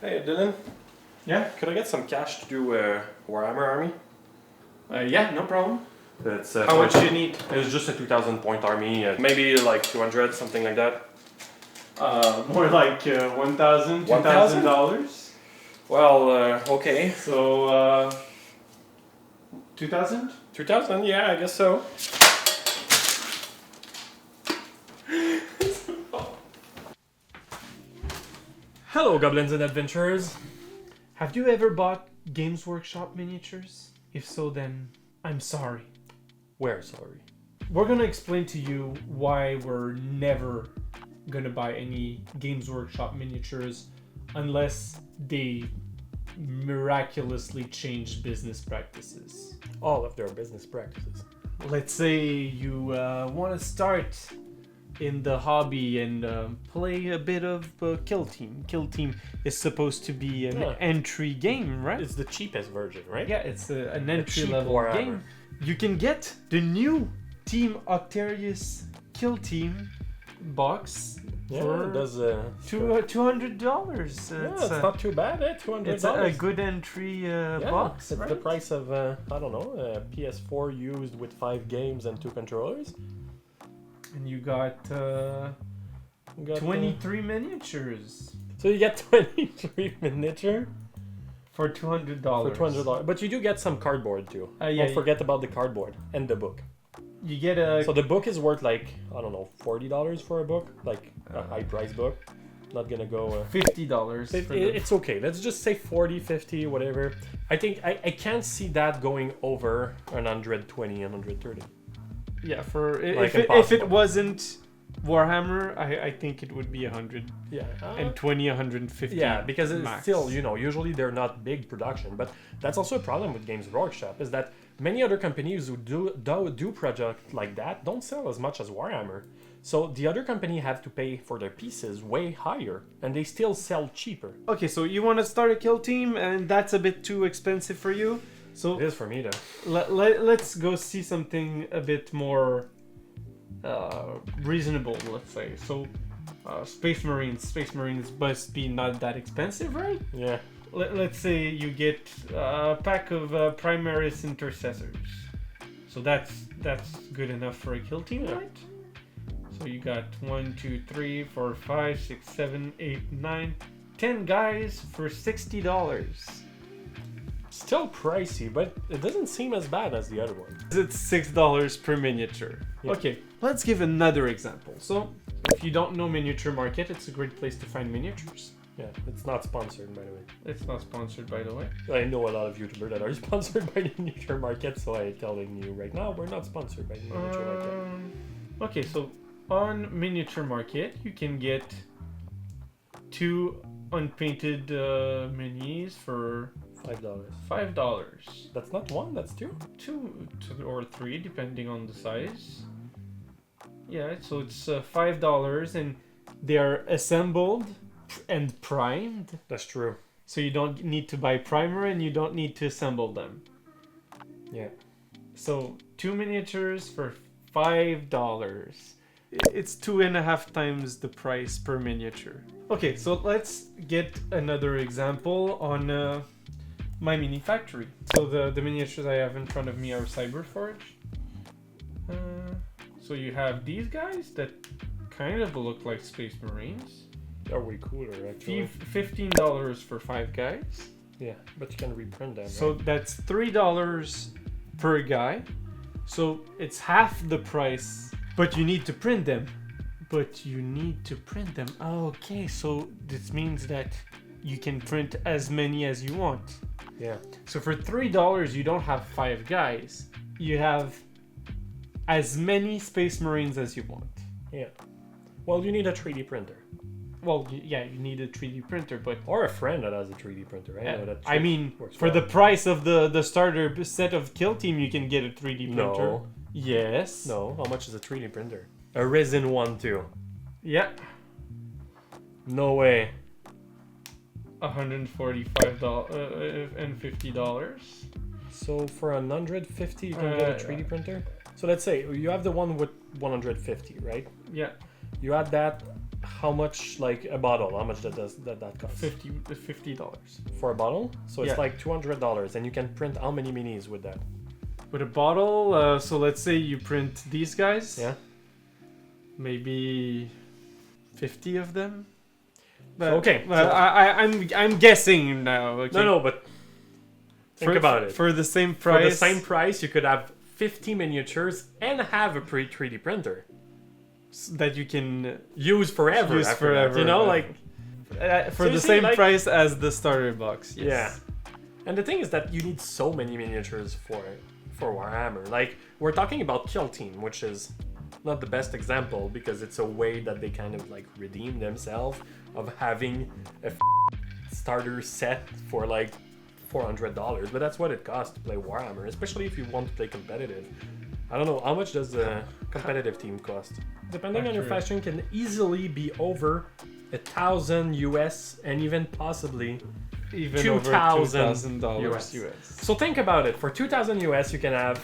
Hey Dylan, Yeah? could I get some cash to do Warhammer army? Yeah, no problem. It's How much do you need? It's just a 2,000 point army, maybe like 200, something like that. More like $1,000, $2,000. Well, okay. So, 2,000? 2,000, yeah, I guess so. Hello, Goblins and Adventurers. Have you ever bought Games Workshop miniatures? If so, then I'm sorry. Where, sorry? We're gonna explain to you why we're never gonna buy any Games Workshop miniatures unless they miraculously change business practices. All of their business practices. Let's say you want to start in the hobby and play a bit of Kill Team. Kill Team is supposed to be an entry game, right? It's the cheapest version, right? Yeah, it's an entry cheap level Warhammer. game. You can get the new Team Octarius Kill Team box Yeah, for it does. $200. Yeah, it's not too bad, eh? $200. It's a good entry box, It's right? the price of, I don't know, a PS4 used with 5 games and 2 controllers. And you got, You got, 23 miniatures so you get 23 miniature for $200. for $200. But you do get some cardboard too. Yeah, Don't forget about the cardboard and the book. you get a So the book is worth like, I don't know, $40 for a book, like a high price book. Not gonna go. $50 for the It's okay. Let's just say 40, 50, whatever. I think I can't see that going over 120 and 130. Yeah, for Like if it impossible. wasn't Warhammer, I think it would be 100 Yeah. and 20, 150. Yeah, because it's max. still, usually they're not big production, but that's also a problem with Games Workshop is that many other companies who do projects like that don't sell as much as Warhammer. So the other company have to pay for their pieces way higher, and they still sell cheaper. Okay, so you want to start a kill team, and that's a bit too expensive for you. So It is for me though. let's go see something a bit more reasonable, let's say. So Space Marines must be not that expensive, right? Yeah. Let's say you get a pack of Primaris Intercessors. So that's good enough for a kill team, Yeah. right? So you got 1, 2, 3, 4, 5, 6, 7, 8, 9, 10 guys for $60. Still pricey, but it doesn't seem as bad as the other one. It's $6 per miniature. Yeah. Okay, let's give another example. So if you don't know Miniature Market, it's a great place to find miniatures. Yeah, it's not sponsored, by the way. It's not sponsored, by the way. I know a lot of YouTubers that are sponsored by the Miniature Market, so I'm telling you right now, we're not sponsored by the Miniature Market. Okay, so on Miniature Market, you can get 2 unpainted minis for $5. $5. That's not one, that's 2. 2 or 3, depending on the size. Yeah, so it's $5, and they are assembled and primed. That's true. So you don't need to buy primer, and you don't need to assemble them. Yeah. So 2 miniatures for $5. It's 2.5 times the price per miniature. Okay, so let's get another example on my mini factory. So the miniatures I have in front of me are Cyberforge. So you have these guys that kind of look like Space Marines. They're way cooler, actually. $15 for 5 guys. Yeah, but you can reprint them. So that's $3 per guy. So it's half the price, but you need to print them. Okay, so this means that you can print as many as you want. Yeah. So for $3, you don't have 5 guys. You have as many Space Marines as you want. Yeah. Well, you need a 3D printer. Well, yeah, you need a 3D printer, but Or a friend that has a 3D printer. I mean, works for well. the price of the starter set of Kill Team, you can get a 3D printer. No. Yes. No, how much is a 3D printer? A resin one, too. Yeah. No way. $145 and $50. So for $150, you can get a 3D printer? So let's say you have the one with 150, right? Yeah. You add that how much, like a bottle? How much that cost? $50 For a bottle? So it's Yeah. like $200, and you can print how many minis with that? with a bottle. So let's say you print these guys. Yeah. Maybe 50 of them. But, Okay, Well, so- I'm guessing now. Okay? No, but think about it. For the same For price. the same price, you could have 50 miniatures and have a pre-3D printer. that you can Use forever. use after that, forever. you know, like... for the Seriously, same like- price as the starter box. Yes. Yeah. And the thing is that you need so many miniatures for Warhammer. Like, we're talking about Kill Team, which is not the best example because it's a way that they kind of like redeem themselves of having a starter set for like $400. But that's what it costs to play Warhammer, especially if you want to play competitive. I don't know, how much does the competitive team cost? Depending on your faction, can easily be over $1,000 US and even possibly Even over $2,000 US. So think about it. For $2,000 US, you can have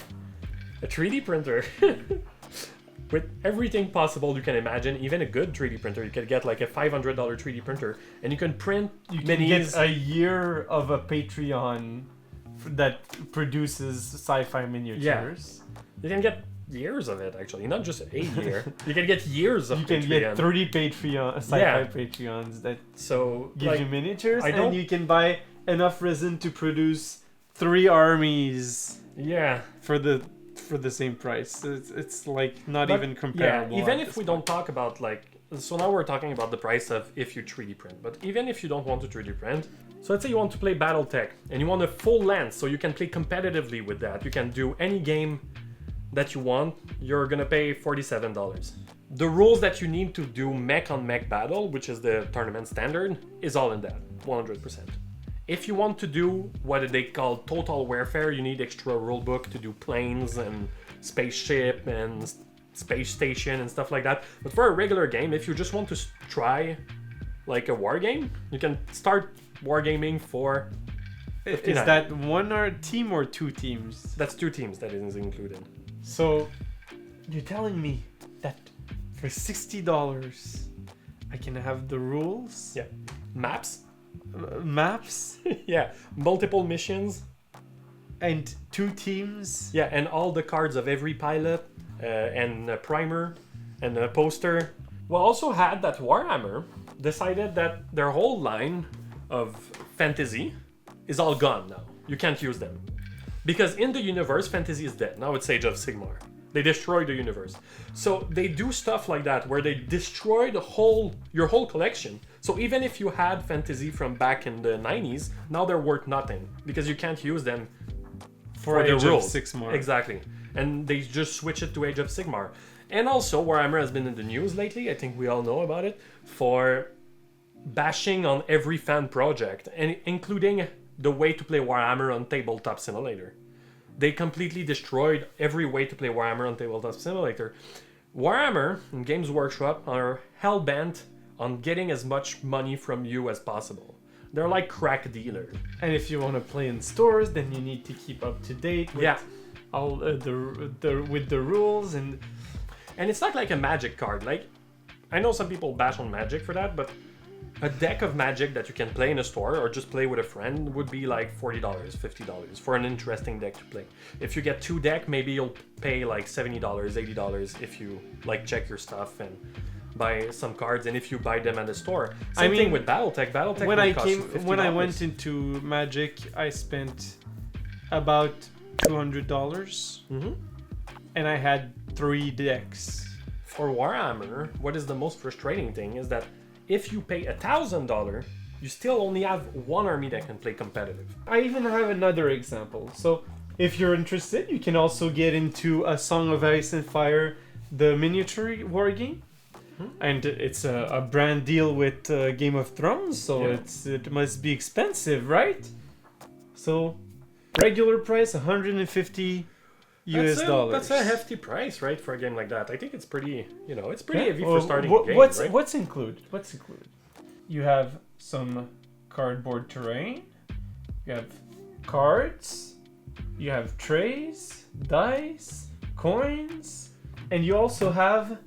a 3D printer with everything possible you can imagine. Even a good 3D printer, you can get like a $500 3D printer, and you can print You can minis. get a year of a Patreon that produces sci-fi miniatures. You can get years of it, actually, not just a year. You can get years of You can Patreon. get 30 Patreon sci-fi Yeah. Patreons that So give like, you miniatures, I and don't- you can buy enough resin to produce 3 armies yeah. for the same price. It's like not But, even comparable. Yeah, even at if this we don't talk about like, so now we're talking about the price of if you 3D print, but even if you don't want to 3D print, so let's say you want to play BattleTech and you want a full length, so you can play competitively with that. You can do any game that you want. You're gonna pay $47. The rules that you need to do mech on mech battle, which is the tournament standard, is all in that, 100%. If you want to do what they call total warfare, you need extra rulebook to do planes and spaceship and space station and stuff like that. But for a regular game, if you just want to try like a war game, you can start wargaming for Is 59. that one or team or 2 teams? That's 2 teams that is included. So you're telling me that for $60 I can have the rules, Yeah. Maps. maps, Yeah. Multiple missions. and 2 teams? Yeah, and all the cards of every pilot, and a primer, and a poster. We also had that Warhammer decided that their whole line of fantasy is all gone now. You can't use them. Because in the universe, fantasy is dead. Now it's Age of Sigmar. They destroy the universe. So they do stuff like that where they destroy your whole collection. So even if you had fantasy from back in the 90s, now they're worth nothing because you can't use them for the Age of rules. Sigmar. Exactly. And they just switch it to Age of Sigmar. And also Warhammer has been in the news lately, I think we all know about it, for bashing on every fan project, and including the way to play Warhammer on Tabletop Simulator. They completely destroyed every way to play Warhammer on Tabletop Simulator. Warhammer and Games Workshop are hell-bent on getting as much money from you as possible. They're like crack dealers. And if you want to play in stores, then you need to keep up to date with Yeah. all with the rules and And it's not like a Magic card. Like, I know some people bash on Magic for that, but a deck of Magic that you can play in a store or just play with a friend would be like $40, $50 for an interesting deck to play. If you get 2 deck, maybe you'll pay like $70, $80 if you like check your stuff and buy some cards, and if you buy them at the store. Same thing with BattleTech. BattleTech when would I cost came you $50. when I went into Magic, I spent about $200, and I had 3 decks. For Warhammer, what is the most frustrating thing is that if you pay $1,000, you still only have 1 army that can play competitive. I even have another example. So if you're interested, you can also get into A Song of Ice and Fire, the miniature war game. And it's a brand deal with Game of Thrones, so Yeah. it must be expensive, right? So regular price $150 US dollars. That's a hefty price, right, for a game like that. I think it's pretty, it's pretty Yeah. heavy for starting a game, what's right? what's included? What's included? You have some cardboard terrain. You have cards. You have trays, dice, coins, and you also have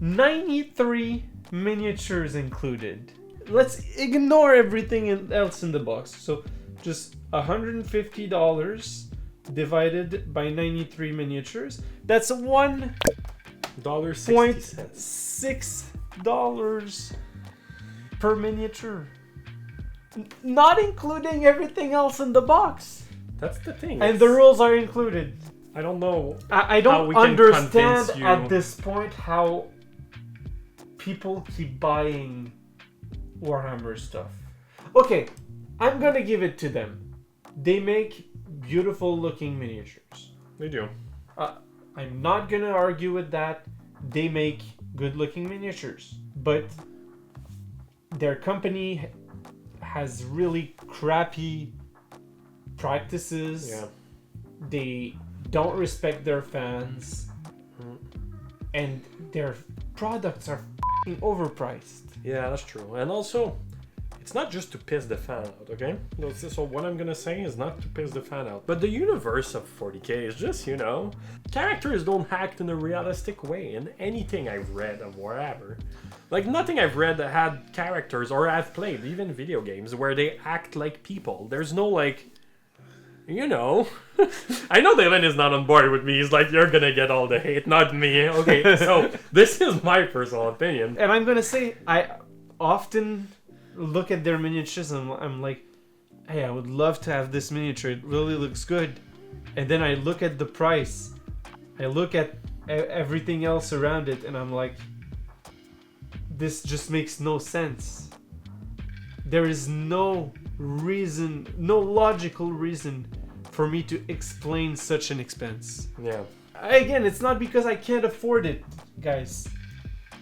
93 miniatures included. Let's ignore everything else in the box. So just $150 divided by 93 miniatures. That's $1.6 per miniature. Not including everything else in the box. That's the thing. And the rules are included. I don't know. I don't understand at this point how people keep buying Warhammer stuff. Okay, I'm gonna give it to them. They make beautiful looking miniatures. They do. I'm not gonna argue with that. They make good looking miniatures. But their company has really crappy practices. Yeah. They don't respect their fans. And their products are f***ing overpriced. Yeah, that's true. And also, it's not just to piss the fan out, okay? So what I'm gonna say is not to piss the fan out. But the universe of 40k is just, characters don't act in a realistic way in anything I've read of Warhammer. Like, nothing I've read that had characters, or I've played, even video games, where they act like people. There's no, I know Dylan is not on board with me. He's like, you're gonna get all the hate, not me. Okay, so this is my personal opinion. And I'm gonna say, I often look at their miniatures and I'm like, hey, I would love to have this miniature. It really looks good. And then I look at the price. I look at everything else around it and I'm like, this just makes no sense. There is no reason, no logical reason for me to explain such an expense. Yeah. Again, it's not because I can't afford it, guys.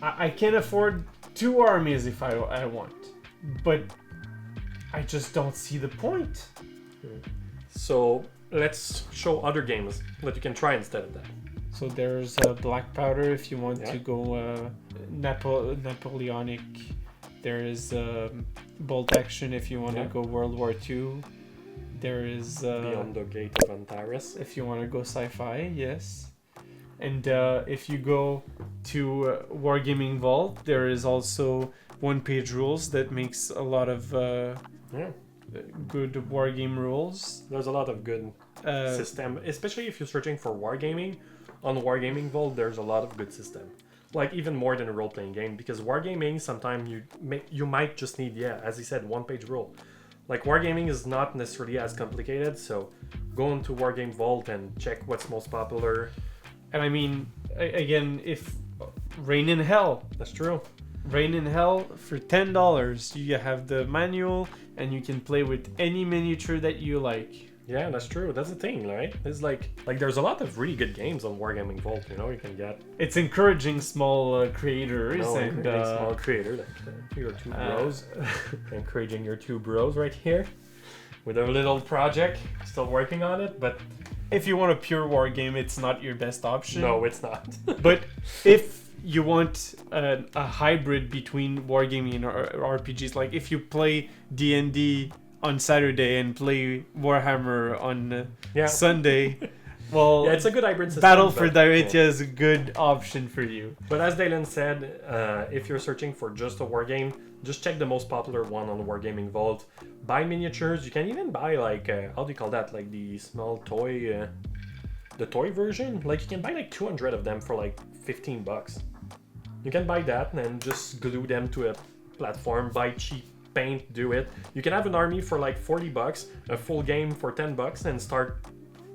I can't afford 2 armies if I want. But I just don't see the point. So let's show other games that you can try instead of that. So there's Black Powder if you want to go Napoleonic. There is Bolt Action if you want to go World War II. There is Beyond the Gate of Antares. If you want to go sci-fi, yes. And if you go to Wargaming Vault, there is also one-page rules that makes a lot of good wargame rules. There's a lot of good system, especially if you're searching for wargaming. On Wargaming Vault, there's a lot of good system. Like even more than a role-playing game, because wargaming sometimes you might just need, as he said, one-page rule. Like wargaming is not necessarily as complicated, so go into Wargame Vault and check what's most popular. And I mean, again, if Reign in Hell. That's true. Reign in Hell for $10. You have the manual and you can play with any miniature that you like. Yeah, that's true. That's the thing, right? It's like there's a lot of really good games on Wargaming Vault, you can get. It's encouraging small creators small creator like your 2 bros. Encouraging your 2 bros right here with a little project. Still working on it, but if you want a pure war game, it's not your best option. No, it's not. But if you want a hybrid between wargaming and RPGs, like if you play D&D on Saturday and play Warhammer on Sunday, well, it's a good hybrid system. Battle for Diratia is a good option for you. But as Dylan said, if you're searching for just a war game, just check the most popular one on the Wargaming Vault. Buy miniatures. You can even buy how do you call that? Like the small toy, the toy version. Like you can buy 200 of them for $15. You can buy that and then just glue them to a platform. Buy cheap paint, do it. You can have an army for $40, a full game for $10, and start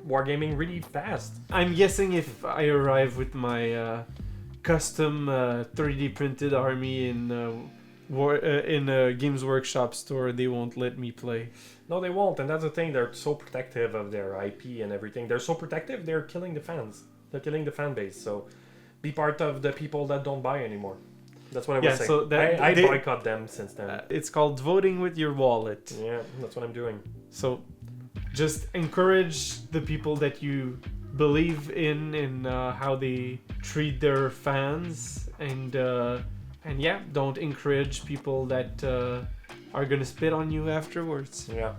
wargaming really fast. I'm guessing if I arrive with my custom 3D printed army in a Games Workshop store, they won't let me play. No, they won't, and that's the thing. They're so protective of their IP and everything. They're so protective, they're killing the fans. They're killing the fan base. So be part of the people that don't buy anymore. That's what I was saying. So I boycott them since then. It's called voting with your wallet. Yeah, that's what I'm doing. So just encourage the people that you believe in and how they treat their fans, and don't encourage people that are gonna spit on you afterwards. Yeah.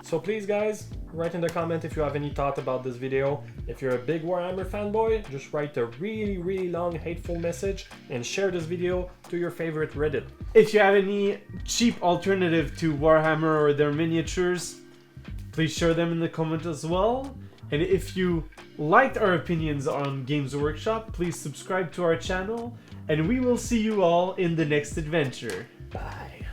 So please guys, write in the comment if you have any thought about this video. If you're a big Warhammer fanboy, just write a really long hateful message and share this video to your favorite Reddit. If you have any cheap alternative to Warhammer or their miniatures, please share them in the comment as well. And if you liked our opinions on Games Workshop, please subscribe to our channel, and we will see you all in the next adventure. Bye.